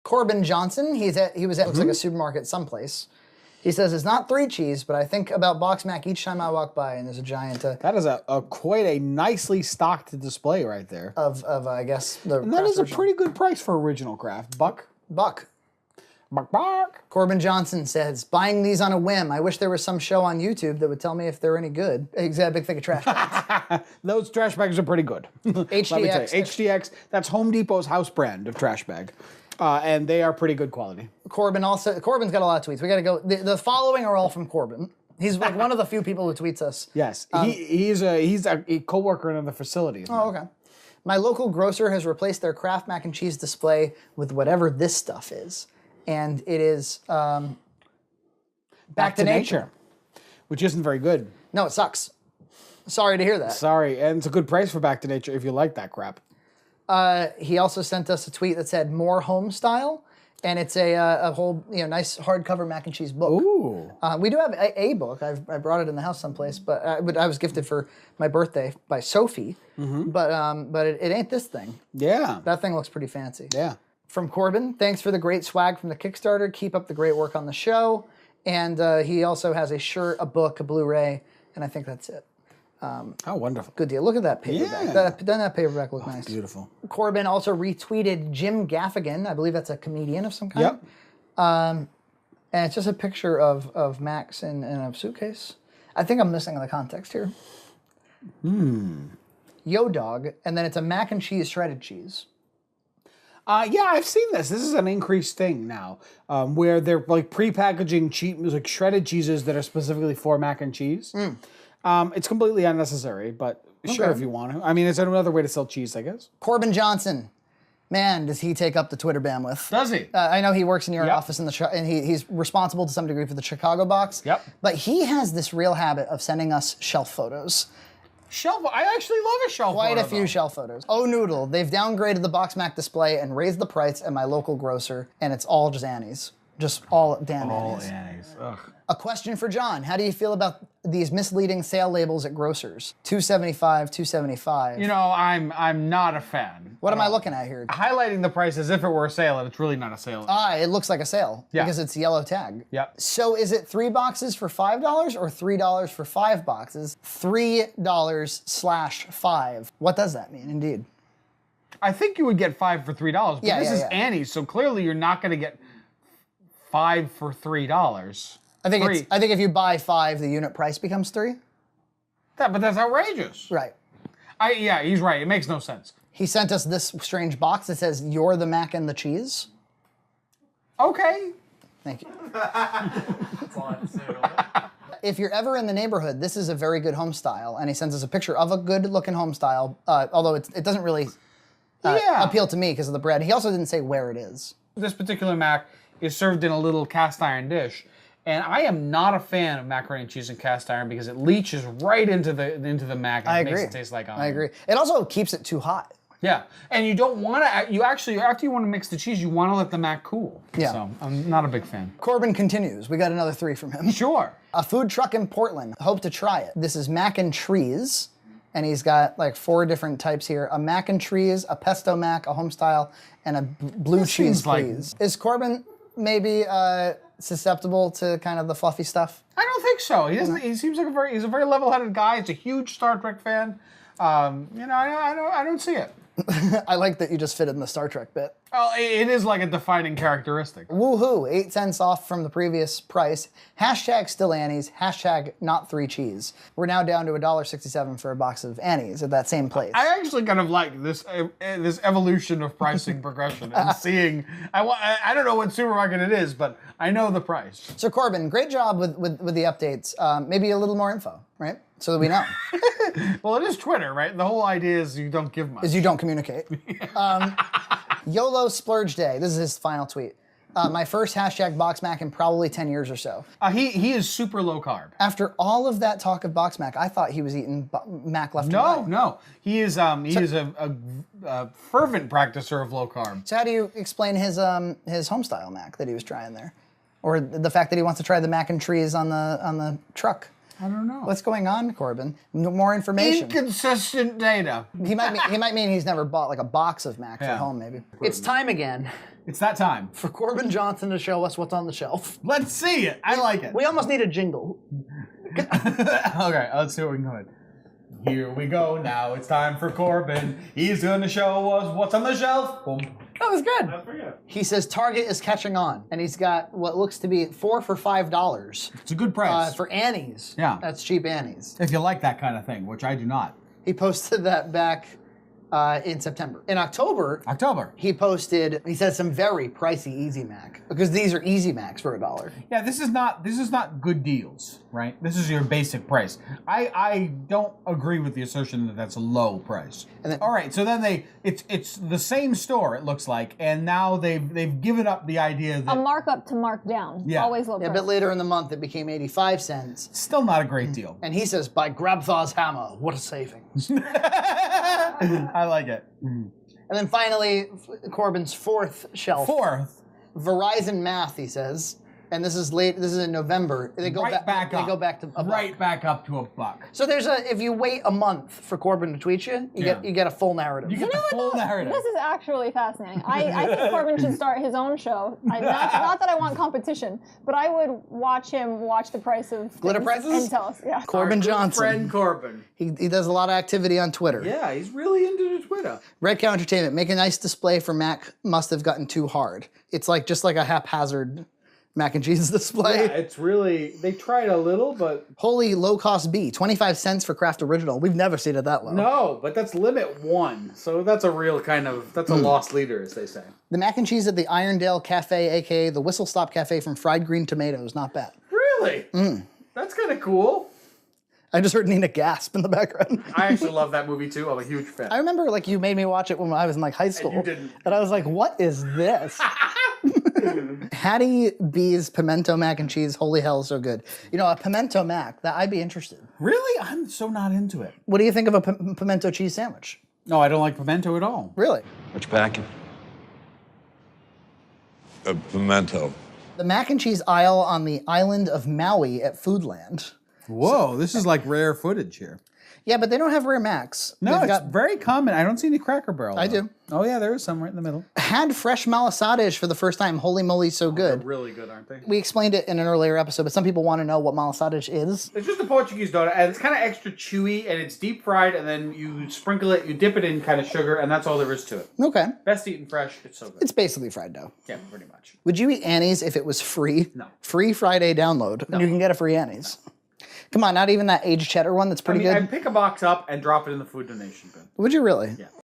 Corbin Johnson, he was at looks like a supermarket someplace. He says, it's not 3 cheese, but I think about Box Mac each time I walk by, and there's a giant... that is quite a nicely stocked display right there. Of I guess, the And that is a pretty good price for original craft. Buck. Buck. Buck. Corbin Johnson says, buying these on a whim. I wish there was some show on YouTube that would tell me if they're any good. He's got a big thing of trash bags. Those trash bags are pretty good. HDX. Let me tell you, HDX, that's Home Depot's house brand of trash bag. And they are pretty good quality. Corbin's got a lot of tweets. We got to go. The following are all from Corbin. He's like one of the few people who tweets us. Yes, he's a co-worker in the facility. Oh, okay. My local grocer has replaced their Kraft mac and cheese display with whatever this stuff is. And it is Back to Nature. Which isn't very good. No, it sucks. Sorry to hear that. Sorry, and it's a good price for Back to Nature if you like that crap. He also sent us a tweet that said more home style, and it's a whole nice hardcover mac and cheese book. Ooh. We do have a book. I brought it in the house someplace, but I was gifted for my birthday by Sophie. Mm-hmm. But it ain't this thing. Yeah. That thing looks pretty fancy. Yeah. From Corbin, thanks for the great swag from the Kickstarter. Keep up the great work on the show. And he also has a shirt, a book, a Blu-ray, and I think that's it. How wonderful. Good deal. Look at that paperback. Yeah. Doesn't that paperback look nice? Beautiful. Corbin also retweeted Jim Gaffigan. I believe that's a comedian of some kind. Yep. And it's just a picture of Max in a suitcase. I think I'm missing the context here. Yo Dog, and then it's a mac and cheese, shredded cheese. Yeah, I've seen this. This is an increased thing now, where they're like pre-packaging like shredded cheeses that are specifically for mac and cheese. It's completely unnecessary, but sure if you want to. I mean, it's another way to sell cheese, I guess. Corbin Johnson, man, does he take up the Twitter bandwidth? Does he? I know he works in your office and he's responsible to some degree for the Chicago box. Yep. But he has this real habit of sending us shelf photos. I actually love a shelf photo. Quite a few shelf photos. Oh Noodle, they've downgraded the Box Mac display and raised the price at my local grocer, and it's all just Annie's. Just all damn Annie's. All Annie's. Ugh. A question for John. How do you feel about these misleading sale labels at grocers? $2.75, $2.75. You know, I'm not a fan. What am I looking at here? Highlighting the price as if it were a sale, and it's really not a sale. It looks like a sale because it's yellow tag. Yep. So is it 3 boxes for $5 or $3 for 5 boxes? $3/5. What does that mean, indeed? I think you would get 5 for $3, but this is Annie's, so clearly you're not going to get 5 for $3. I think if you buy 5, the unit price becomes 3. But that's outrageous. Right. Yeah, he's right. It makes no sense. He sent us this strange box that says, "You're the mac and the cheese." Okay. Thank you. If you're ever in the neighborhood, this is a very good home style, and he sends us a picture of a good-looking home style, although it doesn't really appeal to me because of the bread. He also didn't say where it is. This particular mac is served in a little cast iron dish. And I am not a fan of macaroni and cheese in cast iron because it leaches right into the mac and makes it taste like iron. I agree. It also keeps it too hot. Yeah, and you don't want to. You actually, after you want to mix the cheese, you want to let the mac cool. Yeah. So I'm not a big fan. Corbin continues. We got another 3 from him. Sure. A food truck in Portland. Hope to try it. This is mac and trees, and he's got like 4 different types here: a mac and trees, a pesto mac, a home style, and a blue cheese please. Is Corbin maybe susceptible to kind of the fluffy stuff? I don't think so. He doesn't. He seems like he's a very level-headed guy. He's a huge Star Trek fan. I don't see it. I like that you just fit in the Star Trek bit. Well, it is like a defining characteristic. Woohoo! 8 cents off from the previous price. Hashtag still Annie's. Hashtag not 3 cheese. We're now down to $1.67 for a box of Annie's at that same place. I actually kind of like this evolution of pricing progression and seeing. I don't know what supermarket it is, but I know the price. So Corbin, great job with the updates. Maybe a little more info, right? So that we know. Well, it is Twitter, right? The whole idea is you don't give much. Is you don't communicate. YOLO Splurge Day. This is his final tweet. My first hashtag Box Mac in probably 10 years or so. He is super low carb. After all of that talk of Box Mac, I thought he was eating Mac left and right. No. He is a fervent practicer of low carb. So how do you explain his homestyle Mac that he was trying there? Or the fact that he wants to try the mac and trees on the truck? I don't know. What's going on, Corbin? More information. Inconsistent data. He might mean he's never bought like a box of Macs at home, maybe. It's time again. It's that time. For Corbin Johnson to show us what's on the shelf. Let's see it. I like it. We almost need a jingle. Okay, let's see what we can come in. Here we go. Now it's time for Corbin. He's going to show us what's on the shelf. Boom. That was good. That's pretty good. He says Target is catching on, and he's got what looks to be 4 for $5 It's a good price. for Annie's. Yeah. That's cheap Annie's. If you like that kind of thing, which I do not. He posted that back in September. In October, he said some very pricey Easy Mac, because these are Easy Macs for $1. Yeah, this is not good deals, right? This is your basic price. I don't agree with the assertion that that's a low price. And then, all right, so then it's the same store, it looks like, and now they've given up the idea that a markup to mark down. Yeah. Always low yeah, a price. bit later in the month, it became 85 cents. still not a great deal. And he says, by Grabthaw's hammer, what a savings. I like it. And then finally, Corbin's fourth shelf. Verizon Math, he says. And this is in November. They go back up. They go back to a buck. Right back up to $1. So if you wait a month for Corbin to tweet you, you get a full narrative. You get the full narrative. This is actually fascinating. I think Corbin should start his own show. Not that I want competition, but I would watch him watch the price of Glitter things prices and tell us. Yeah. Corbin Johnson. Friend Corbin. He does a lot of activity on Twitter. Yeah, he's really into the Twitter. Red Cow Entertainment, make a nice display for Mac must have gotten too hard. It's just like a haphazard mac and cheese display. Yeah, it's really, they tried a little, but... Holy low-cost B, 25 cents for Kraft Original. We've never seen it that low. No, but that's limit 1. So that's a real that's a lost leader, as they say. The mac and cheese at the Irondale Cafe, a.k.a. the Whistle Stop Cafe from Fried Green Tomatoes, not bad. Really? That's kind of cool. I just heard Nina gasp in the background. I actually love that movie, too. I'm a huge fan. I remember you made me watch it when I was in high school. you didn't. And I was like, what is this? Hattie B's pimento mac and cheese, holy hell, so good. A pimento mac, I'd be interested. Really? I'm so not into it. What do you think of a pimento cheese sandwich? No, I don't like pimento at all. Really? What you packing? A pimento. The mac and cheese aisle on the island of Maui at Foodland. Whoa, this is like rare footage here. Yeah, but they don't have rare macs. No, it's very common. I don't see any Cracker Barrel. I do. Oh yeah, there is some right in the middle. Had fresh malasades for the first time. Holy moly, so good. They're really good, aren't they? We explained it in an earlier episode, but some people want to know what malasades is. It's just a Portuguese donut, and it's kind of extra chewy, and it's deep fried, and then you sprinkle it, you dip it in kind of sugar, and that's all there is to it. Okay. Best eaten fresh. It's so good. It's basically fried dough. Yeah, pretty much. Would you eat Annie's if it was free? No. Free Friday download. No. You can get a free Annie's. Come on, not even that aged cheddar one that's pretty good? I'd pick a box up and drop it in the food donation bin. Would you really? Yeah.